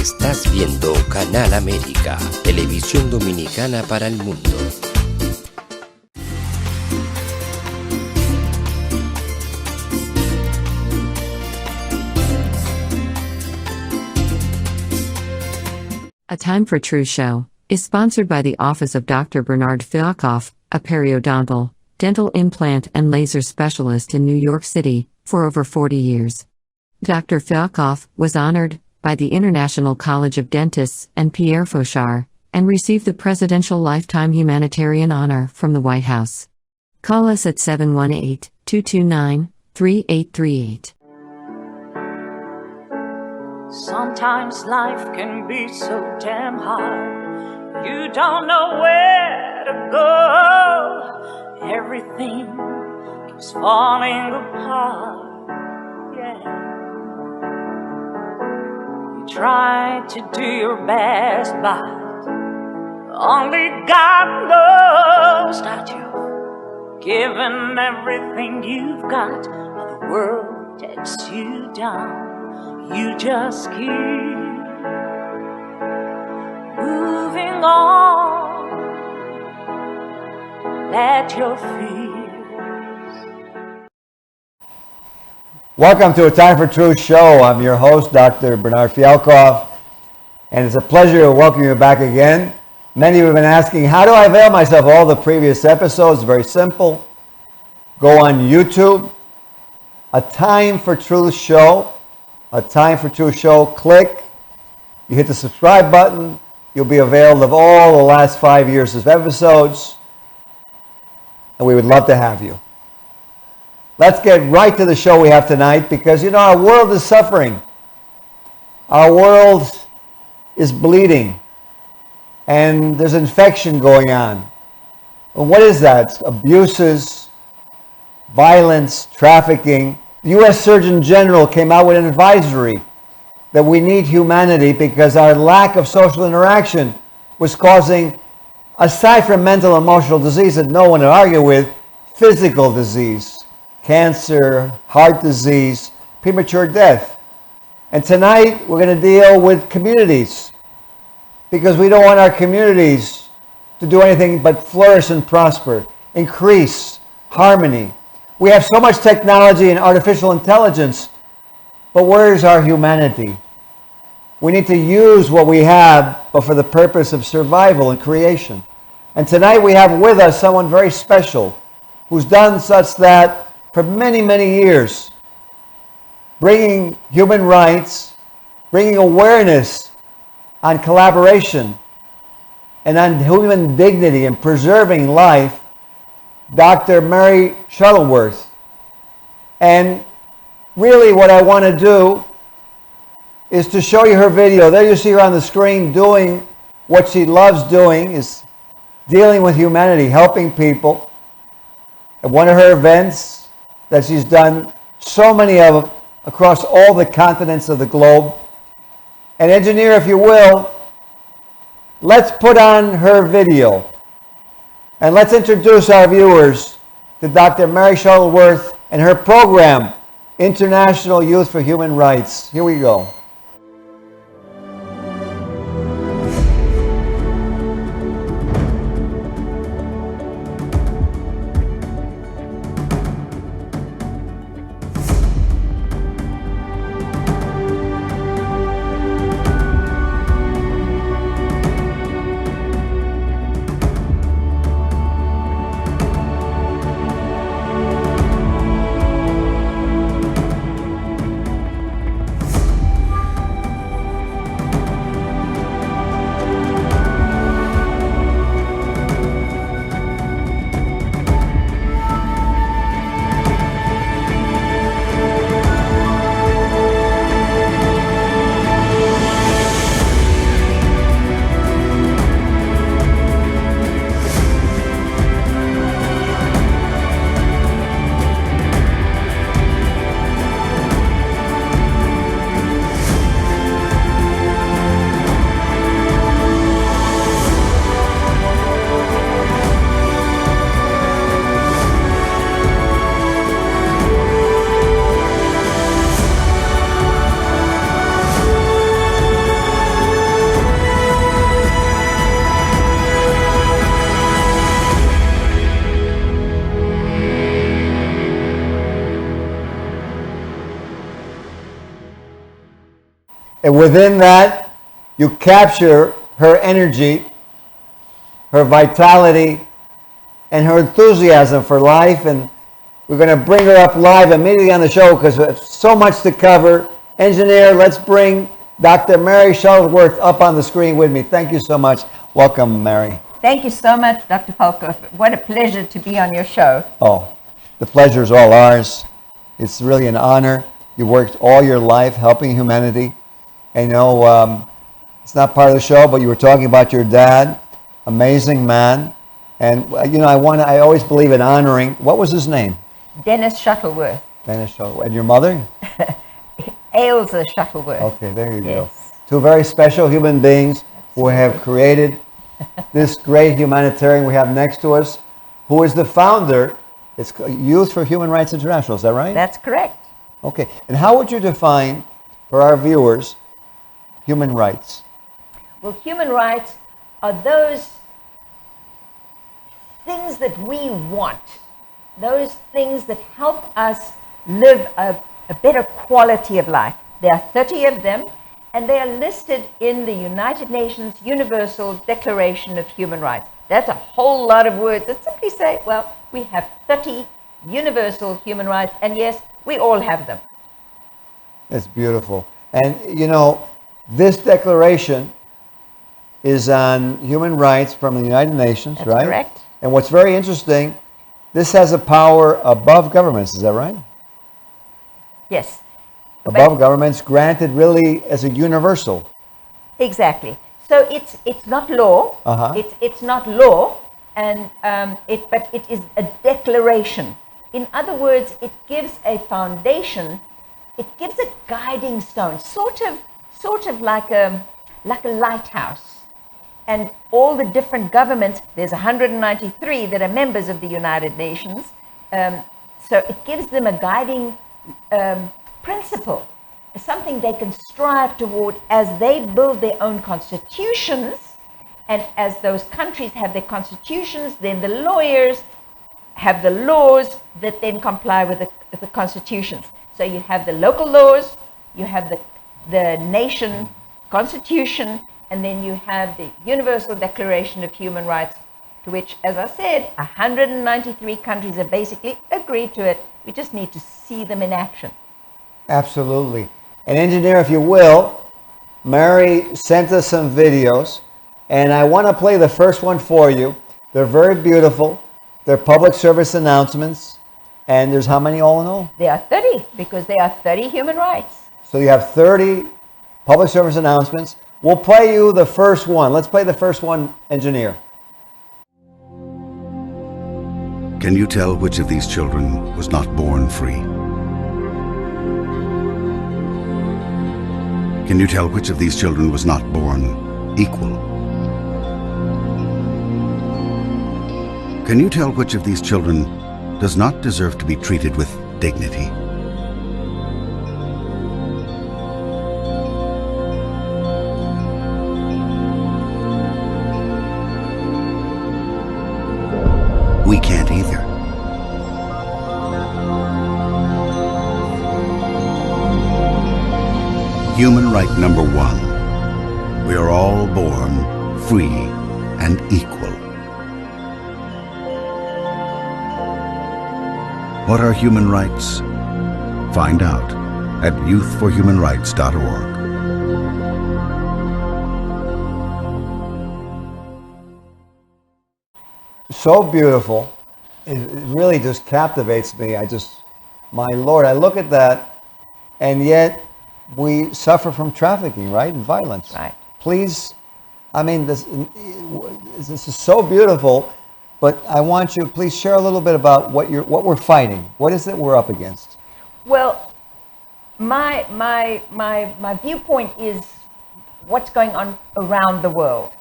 Estás viendo Canal América, televisión dominicana para el mundo. A Time for Truth show is sponsored by the Office of Dr. Bernard Fialkoff, a periodontal, dental implant and laser specialist in New York City, for over 40 years. Dr. Fialkoff was honored by the International College of Dentists and Pierre Fauchard, and received the Presidential Lifetime Humanitarian Honor from the White House. Call us at 718-229-3838. Sometimes life can be so damn hard, you don't know where to go. Everything keeps falling apart, yeah. You try to do your best, but only God knows that you've given everything you've got, but the world takes you down. You just keep moving on. Let your fears. Welcome to A Time for Truth show. I'm your host, Dr. Bernard Fialkoff, and it's a pleasure to welcome you back again. Many of you have been asking, how do I avail myself of all the previous episodes? Very simple. Go on YouTube, A Time for Truth show. A Time for Truth show, click, you hit the subscribe button, you'll be availed of all the last 5 years of episodes, and we would love to have you. Let's get right to the show we have tonight, because you know our world is suffering. Our world is bleeding, and there's infection going on. And what is that? It's abuses, violence, trafficking. The U.S. Surgeon General came out with an advisory that we need humanity because our lack of social interaction was causing, aside from mental and emotional disease that no one would argue with, physical disease, cancer, heart disease, premature death. And tonight we're going to deal with communities, because we don't want our communities to do anything but flourish and prosper, increase harmony. We have so much technology and artificial intelligence, but where is our humanity? We need to use what we have, but for the purpose of survival and creation. And tonight we have with us someone very special who's done such that for many, many years, bringing human rights, bringing awareness on collaboration and on human dignity and preserving life, Dr. Mary Shuttleworth. And really what I want to do is to show you her video. There you see her on the screen doing what she loves doing, is dealing with humanity, helping people. At one of her events that she's done so many of across all the continents of the globe. And engineer, if you will, let's put on her video. And let's introduce our viewers to Dr. Mary Shuttleworth and her program, International Youth for Human Rights. Here we go. And within that, you capture her energy, her vitality, and her enthusiasm for life. And we're going to bring her up live immediately on the show because we have so much to cover. Engineer, let's bring Dr. Mary Shuttleworth up on the screen with me. Thank you so much. Welcome, Mary. Thank you so much, Dr. Fialkoff. What a pleasure to be on your show. Oh, the pleasure is all ours. It's really an honor. You worked all your life helping humanity. I know it's not part of the show, but you were talking about your dad, amazing man. And, you know, I always believe in honoring. What was his name? Dennis Shuttleworth. Dennis Shuttleworth. And your mother? Ailsa Shuttleworth. Okay, there you go. Yes. Two very special human beings who have created this great humanitarian we have next to us, who is the founder. It's Youth for Human Rights International. Is that right? That's correct. Okay. And how would you define, for our viewers, human rights? Well, human rights are those things that we want, those things that help us live a better quality of life. There are 30 of them, and they are listed in the United Nations Universal Declaration of Human Rights. That's a whole lot of words that simply say, well, we have 30 universal human rights, and yes, we all have them. It's beautiful. And, you know, this declaration is on human rights from the United Nations, That's right? correct. And what's very interesting, this has a power above governments, is that right? Yes. Above governments, granted really as a universal. Exactly. So it's not law. Uh-huh. It's not law, and but it is a declaration. In other words, it gives a foundation. It gives a guiding stone, sort of like a lighthouse. And all the different governments, there's 193 that are members of the United Nations. So it gives them a guiding principle, something they can strive toward as they build their own constitutions. And as those countries have their constitutions, then the lawyers have the laws that then comply with the constitutions. So you have the local laws, you have the nation constitution, and then you have the Universal Declaration of Human Rights, to which, as I said, 193 countries have basically agreed to it. We just need to see them in action. Absolutely. And engineer, if you will, Mary sent us some videos, and I want to play the first one for you. They're very beautiful. They're public service announcements. And there's how many all in all? There are 30, because there are 30 human rights. So you have 30 public service announcements. We'll play you the first one. Let's play the first one, engineer. Can you tell which of these children was not born free? Can you tell which of these children was not born equal? Can you tell which of these children does not deserve to be treated with dignity? We can't either. Human right number one. We are all born free and equal. What are human rights? Find out at youthforhumanrights.org. So beautiful. It really just captivates me. My Lord, I look at that, and yet we suffer from trafficking, right, and violence. Right. Please, I mean, this is so beautiful, but I want you to please share a little bit about what we're fighting. What is it we're up against? Well, my viewpoint is what's going on around the world.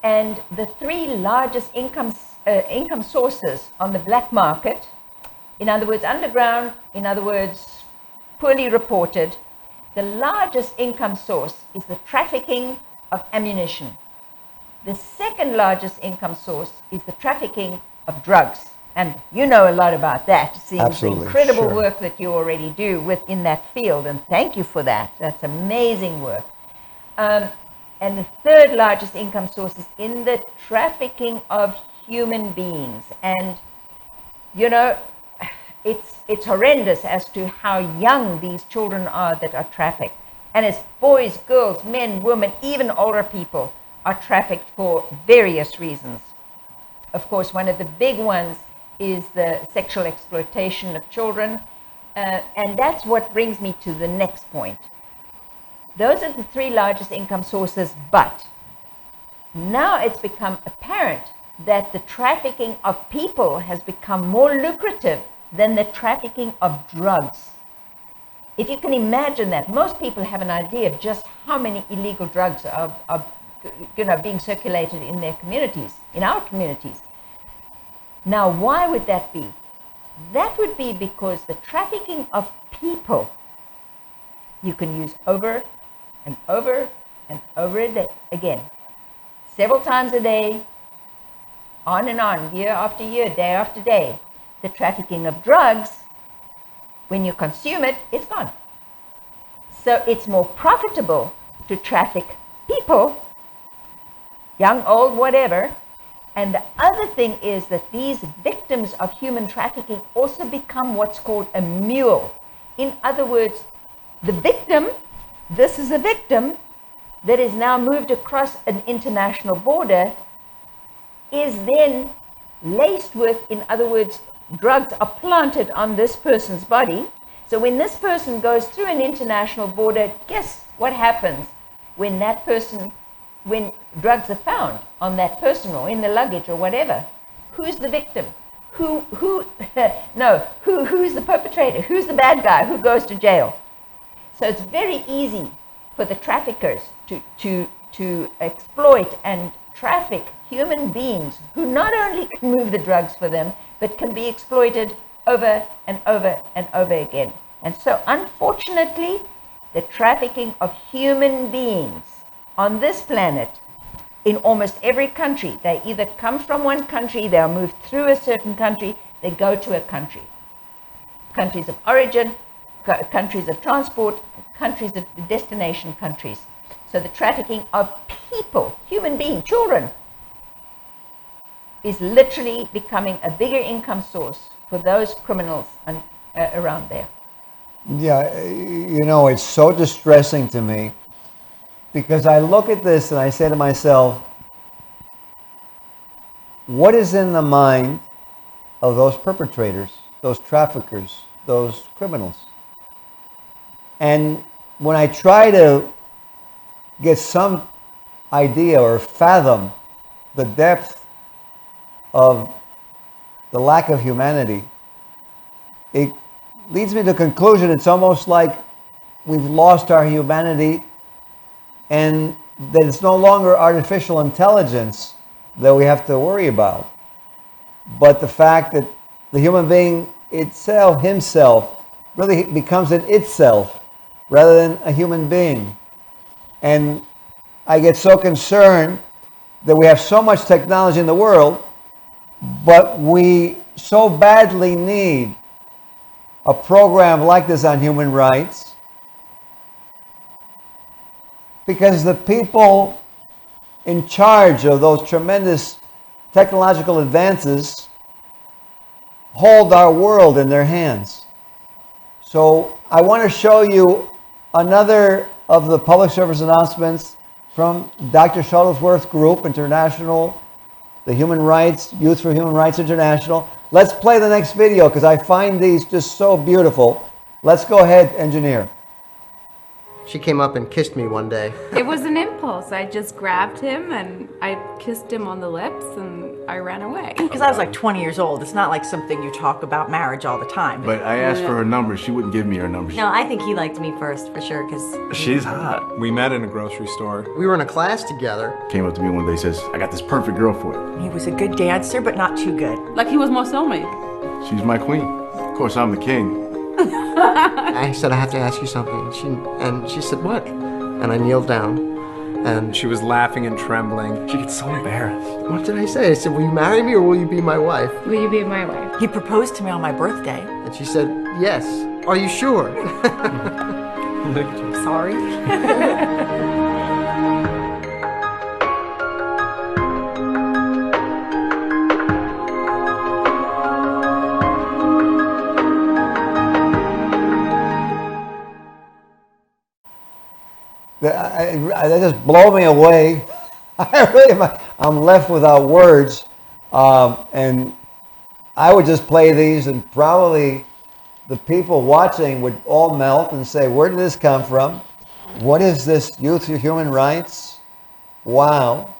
And the three largest income sources on the black market, in other words, underground, in other words, poorly reported, the largest income source is the trafficking of ammunition. The second largest income source is the trafficking of drugs. And you know a lot about that, seeing the incredible work that you already do within that field. And thank you for that. That's amazing work. And the third largest income source is in the trafficking of human beings. And, you know, it's horrendous as to how young these children are that are trafficked. And it's boys, girls, men, women, even older people are trafficked for various reasons. Of course, one of the big ones is the sexual exploitation of children. And that's what brings me to the next point. Those are the three largest income sources, but now it's become apparent that the trafficking of people has become more lucrative than the trafficking of drugs. If you can imagine that, most people have an idea of just how many illegal drugs are being circulated in their communities, in our communities. Now, why would that be? That would be because the trafficking of people you can use over and over and over again, several times a day, on and on, year after year, day after day. The trafficking of drugs, when you consume it, it's gone. So it's more profitable to traffic people, young, old, whatever. And the other thing is that these victims of human trafficking also become what's called a mule. In other words, the victim, this is a victim that is now moved across an international border, is then laced with, in other words, drugs are planted on this person's body. So when this person goes through an international border, guess what happens when when drugs are found on that person or in the luggage or whatever? Who's the victim? Who's the perpetrator? Who's the bad guy? Who goes to jail? So it's very easy for the traffickers to exploit and traffic human beings who not only can move the drugs for them, but can be exploited over and over and over again. And so, unfortunately, the trafficking of human beings on this planet, in almost every country, they either come from one country, they are moved through a certain country, they go to a country. Countries of origin, countries of transport, countries of destination countries. So the trafficking of people, human beings, children, is literally becoming a bigger income source for those criminals around there. Yeah, you know, it's so distressing to me because I look at this and I say to myself, what is in the mind of those perpetrators, those traffickers, those criminals? And when I try to get some idea or fathom the depth of the lack of humanity, it leads me to the conclusion it's almost like we've lost our humanity and that it's no longer artificial intelligence that we have to worry about, but the fact that the human being itself, himself, really becomes an itself rather than a human being. And I get so concerned that we have so much technology in the world, but we so badly need a program like this on human rights because the people in charge of those tremendous technological advances hold our world in their hands. So I want to show you another of the public service announcements from Dr. Shuttleworth Group International, the Human Rights, Youth for Human Rights International. Let's play the next video because I find these just so beautiful. Let's go ahead, engineer. She came up and kissed me one day. It was an impulse. I just grabbed him and I kissed him on the lips and I ran away. Because I was like 20 years old. It's not like something you talk about marriage all the time. But I asked for her number. She wouldn't give me her number. No, I think he liked me first for sure because She's hot. We met in a grocery store. We were in a class together. Came up to me one day, says, I got this perfect girl for you. He was a good dancer, but not too good. Like he was my soulmate. She's my queen. Of course, I'm the king. I said, I have to ask you something. And she said, what? And I kneeled down. And She was laughing and trembling. She gets so embarrassed. what did I say? I said, will you marry me or will you be my wife? Will you be my wife? He proposed to me on my birthday. And she said, yes. Are you sure? Sorry. They just blow me away. I'm left without words. And I would just play these, and probably the people watching would all melt and say, where did this come from? What is this Youth for Human Rights? Wow.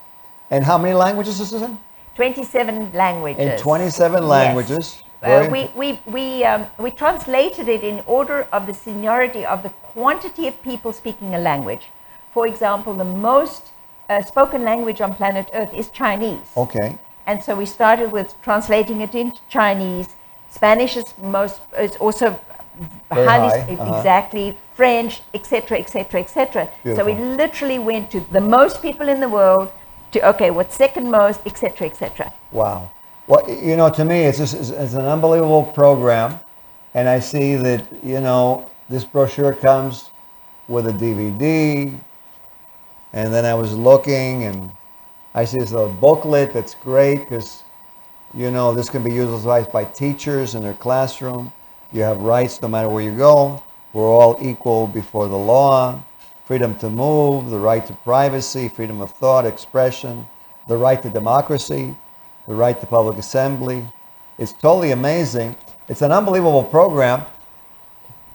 And how many languages is this in? 27 languages. In 27 languages. Yes. We translated it in order of the seniority of the quantity of people speaking a language. For example, the most spoken language on planet Earth is Chinese. Okay. And so we started with translating it into Chinese. Spanish is also highly, exactly, French, etc., etc., etc. So we literally went to the most people in the world, to, okay, what's second most, etc., etc. Wow. Well, you know, to me, it's an unbelievable program. And I see that, you know, this brochure comes with a DVD. And then I was looking, and I see this little booklet that's great because, you know, this can be utilized by teachers in their classroom. You have rights no matter where you go. We're all equal before the law. Freedom to move, the right to privacy, freedom of thought, expression, the right to democracy, the right to public assembly. It's totally amazing. It's an unbelievable program.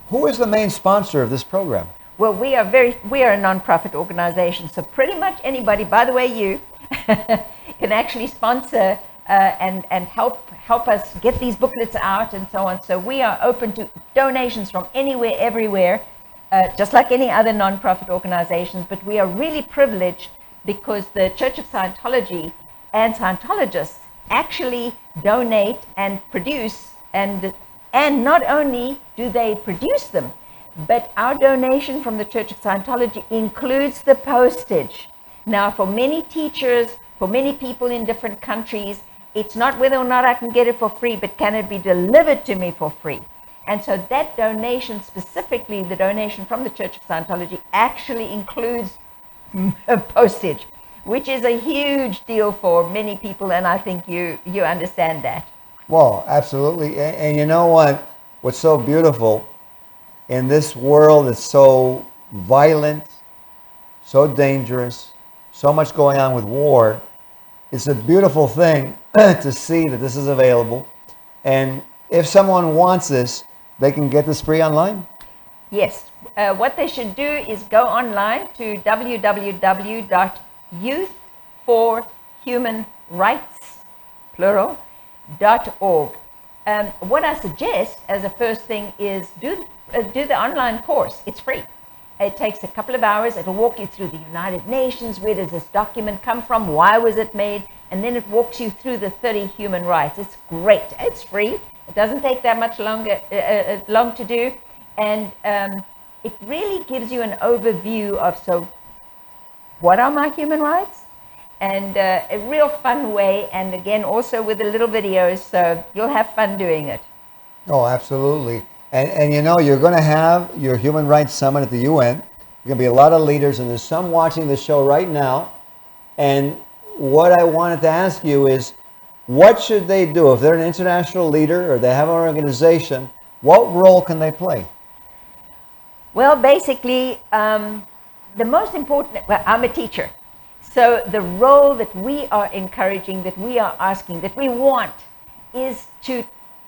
Who is the main sponsor of this program? Well, we are a non-profit organization, so pretty much anybody, by the way, you, can actually sponsor and help us get these booklets out and so on. So we are open to donations from anywhere, everywhere, just like any other non-profit organizations. But we are really privileged because the Church of Scientology and Scientologists actually donate and produce, and not only do they produce them, but our donation from the Church of Scientology includes the postage. Now, for many teachers, for many people in different countries, it's not whether or not I can get it for free, but can it be delivered to me for free? And so that donation, specifically the donation from the Church of Scientology, actually includes postage, which is a huge deal for many people, and I think you understand that. Well, absolutely. And you know what? What's so beautiful in this world is so violent, so dangerous, so much going on with war. It's a beautiful thing to see that this is available. And if someone wants this, they can get this free online? Yes. What they should do is go online to www.youthforhumanrights.org. What I suggest as a first thing is do the online course. It's free. It takes a couple of hours. It'll walk you through the United Nations. Where does this document come from? Why was it made? And then it walks you through the 30 human rights. It's great. It's free. It doesn't take that much long to do. And it really gives you an overview of, so what are my human rights? And a real fun way. And again, also with the little videos. So you'll have fun doing it. Oh, absolutely. And you know, you're going to have your Human Rights Summit at the UN. There's going to be a lot of leaders, and there's some watching the show right now. And what I wanted to ask you is, what should they do? If they're an international leader or they have an organization, what role can they play? Well, basically, the most important, well, I'm a teacher. So the role that we are encouraging, that we are asking, that we want is to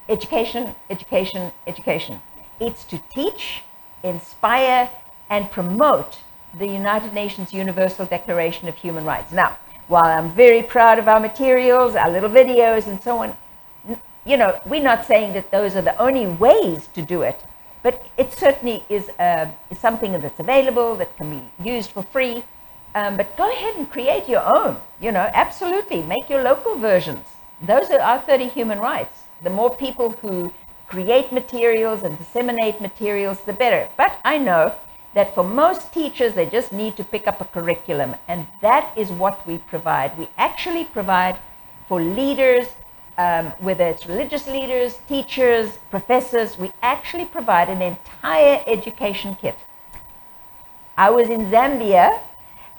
education, education, education. It's to teach, inspire, and promote the United Nations Universal Declaration of Human Rights. Now, while I'm very proud of our materials, our little videos, and so on, you know, we're not saying that those are the only ways to do it, but it certainly is something that's available, that can be used for free. But go ahead and create your own, you know, absolutely. Make your local versions. Those are our 30 human rights. The more people who create materials and disseminate materials, the better. But I know that for most teachers, they just need to pick up a curriculum. And that is what we provide. We actually provide for leaders, whether it's religious leaders, teachers, professors, we actually provide an entire education kit. I was in Zambia,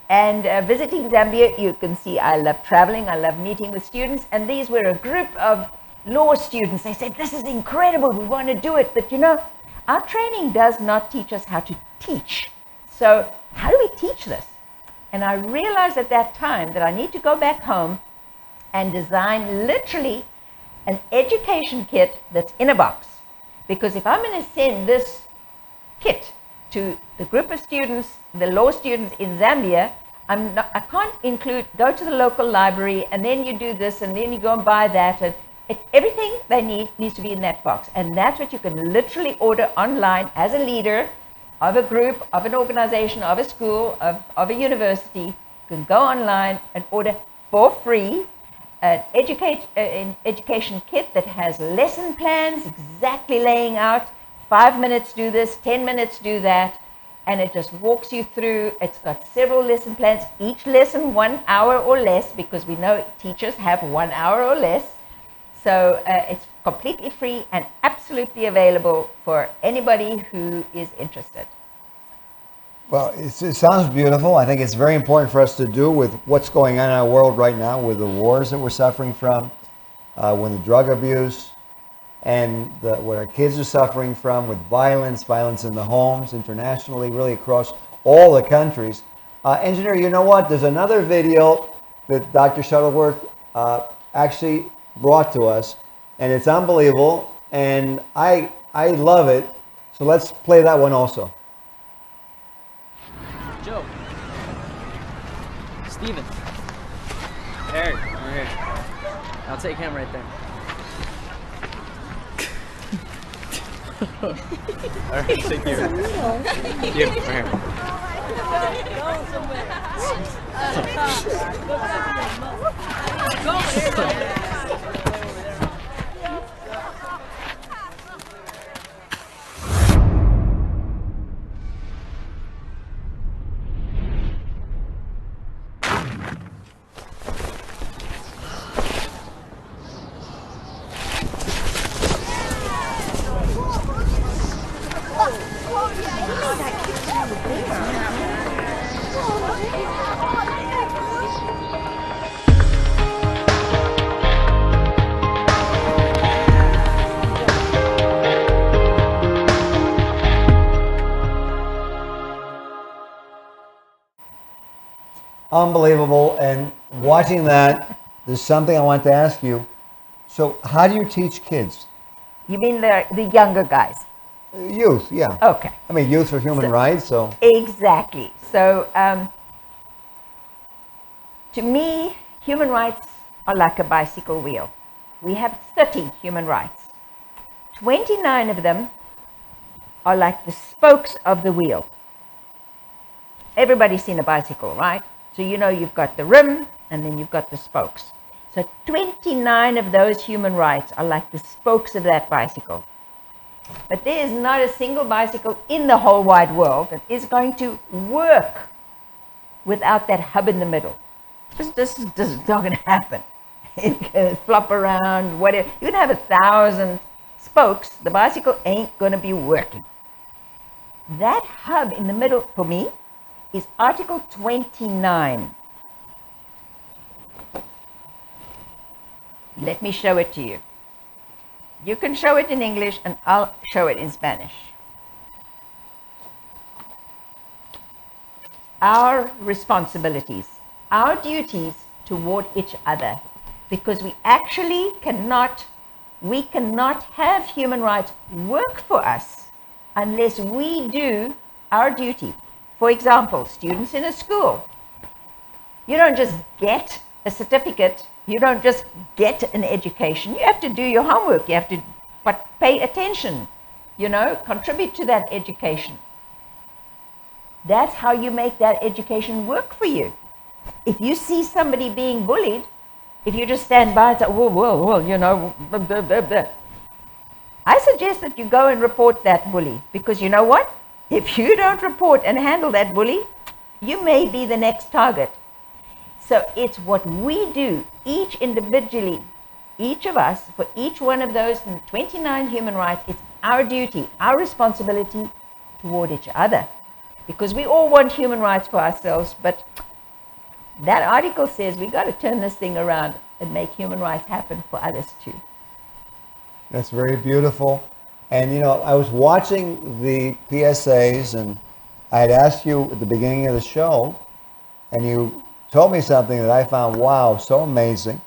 and visiting Zambia, you can see I love traveling, I love meeting with students, and these were a group of law students. They said, this is incredible, we want to do it, but you know, our training does not teach us how to teach. So how do we teach this? And I realized at that time that I need to go back home and design literally an education kit that's in a box. Because if I'm going to send this kit to the group of students, the law students in Zambia, I can't include, go to the local library and then you do this and then you go and buy that. And everything they need needs to be in that box. And that's what you can literally order online as a leader of a group, of an organization, of a school, of a university. You can go online and order for free an education kit that has lesson plans exactly laying out 5 minutes do this, 10 minutes do that, and it just walks you through. It's got several lesson plans, each lesson 1 hour or less, because we know teachers have 1 hour or less. So it's completely free and absolutely available for anybody who is interested. Well, it sounds beautiful. I think it's very important for us to do with what's going on in our world right now, with the wars that we're suffering from, with the drug abuse, and what our kids are suffering from, with violence in the homes, internationally, really across all the countries. Engineer, you know what? There's another video that Dr. Shuttleworth actually brought to us, and it's unbelievable, and I love it. So let's play that one also. Joe. Steven. Eric, over here. I'll take him right there. Alright, take you. You, right here. Unbelievable. And watching that, there's something I want to ask you. So how do you teach kids? You mean the younger guys? Youth, yeah. Okay. I mean, Youth for Human Rights, so. Exactly. So to me, human rights are like a bicycle wheel. We have 30 human rights. 29 of them are like the spokes of the wheel. Everybody's seen a bicycle, right? So you know you've got the rim and then you've got the spokes. So 29 of those human rights are like the spokes of that bicycle. But there is not a single bicycle in the whole wide world that is going to work without that hub in the middle. This is not going to happen. It can flop around, whatever. You can have 1,000 spokes, the bicycle ain't going to be working. That hub in the middle, for me, is Article 29. Let me show it to you. You can show it in English and I'll show it in Spanish. Our responsibilities, our duties toward each other, because we actually cannot have human rights work for us unless we do our duty. For example, students in a school, you don't just get a certificate, you don't just get an education, you have to do your homework, you have to pay attention, contribute to that education. That's how you make that education work for you. If you see somebody being bullied, if you just stand by and say, whoa, blah, blah, blah, I suggest that you go and report that bully, because you know what? If you don't report and handle that bully, you may be the next target. So it's what we do, each individually, each of us, for each one of those 29 human rights, it's our duty, our responsibility toward each other. Because we all want human rights for ourselves, but that article says we got to turn this thing around and make human rights happen for others too. That's very beautiful. And I was watching the PSAs, and I had asked you at the beginning of the show, and you told me something that I found, wow, so amazing.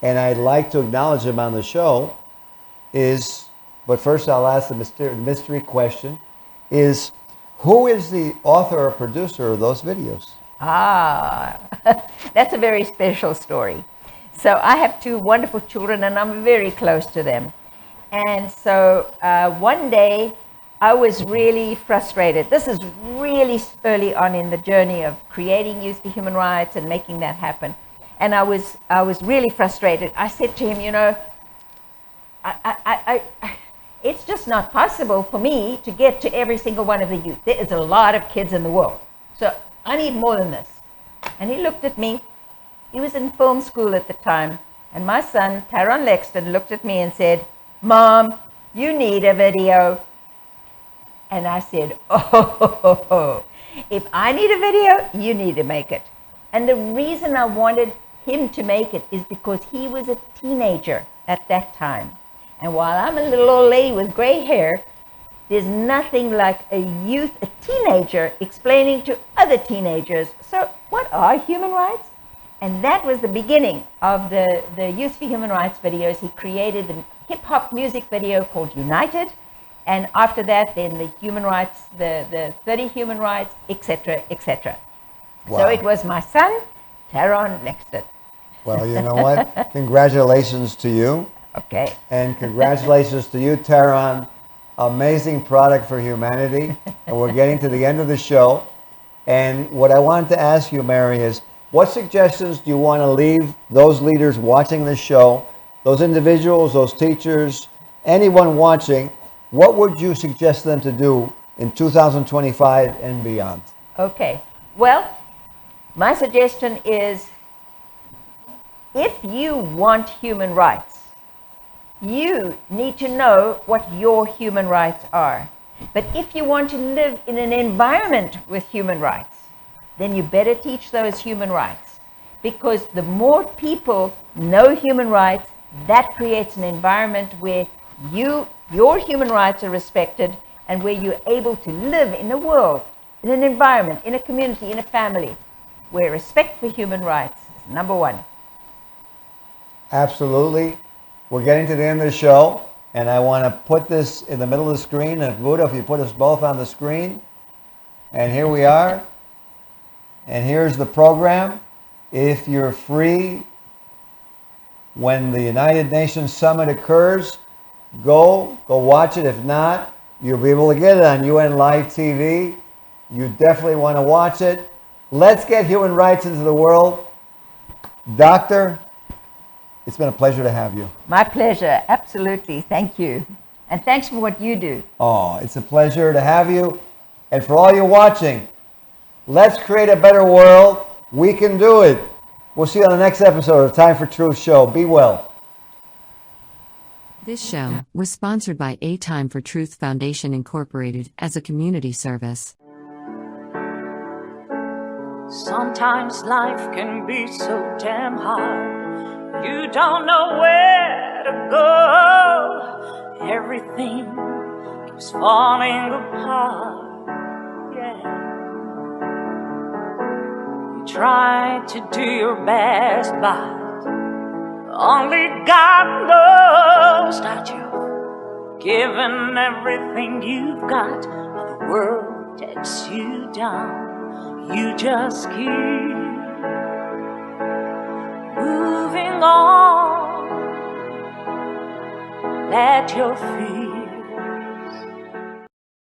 And I'd like to acknowledge him on the show but first I'll ask the mystery question, is who is the author or producer of those videos? Ah, that's a very special story. So I have two wonderful children and I'm very close to them. And so one day I was really frustrated. This is really early on in the journey of creating Youth for Human Rights and making that happen. And I was really frustrated. I said to him, you know, it's just not possible for me to get to every single one of the youth. There is a lot of kids in the world. So I need more than this. And he looked at me. He was in film school at the time. And my son, Taron Lexton, looked at me and said, Mom, you need a video. And I said, oh, if I need a video, you need to make it. And the reason I wanted him to make it is because he was a teenager at that time. And while I'm a little old lady with gray hair, there's nothing like a teenager explaining to other teenagers, so what are human rights? And that was the beginning of the Youth for Human Rights videos. He created the hip-hop music video called United. And after that, then the human rights, the 30 human rights, etc., etc. Wow. So it was my son, Taron Lexton. Well, you know what? Congratulations to you. Okay. And congratulations to you, Taron. Amazing product for humanity. And we're getting to the end of the show. And what I wanted to ask you, Mary, is what suggestions do you want to leave those leaders watching this show, those individuals, those teachers, anyone watching? What would you suggest them to do in 2025 and beyond? Okay. Well, my suggestion is if you want human rights, you need to know what your human rights are. But if you want to live in an environment with human rights, then you better teach those human rights. Because the more people know human rights, that creates an environment where your human rights are respected and where you're able to live in a world, in an environment, in a community, in a family, where respect for human rights is number one. Absolutely. We're getting to the end of the show, and I want to put this in the middle of the screen. And Buddha, if you put us both on the screen. And here we are. And here's the program. If you're free when the United Nations Summit occurs, go watch it. If not, you'll be able to get it on UN Live TV. You definitely want to watch it. Let's get human rights into the world. Doctor, it's been a pleasure to have you. My pleasure. Absolutely. Thank you. And thanks for what you do. Oh, it's a pleasure to have you. And for all you watching, let's create a better world. We can do it. We'll see you on the next episode of Time for Truth show. Be well. This show was sponsored by A Time for Truth Foundation Incorporated as a community service. Sometimes life can be so damn hard. You don't know where to go. Everything keeps falling apart. Yeah. You try to do your best, but only God knows that you've given everything you've got. But the world takes you down. You just keep moving on. Let your feet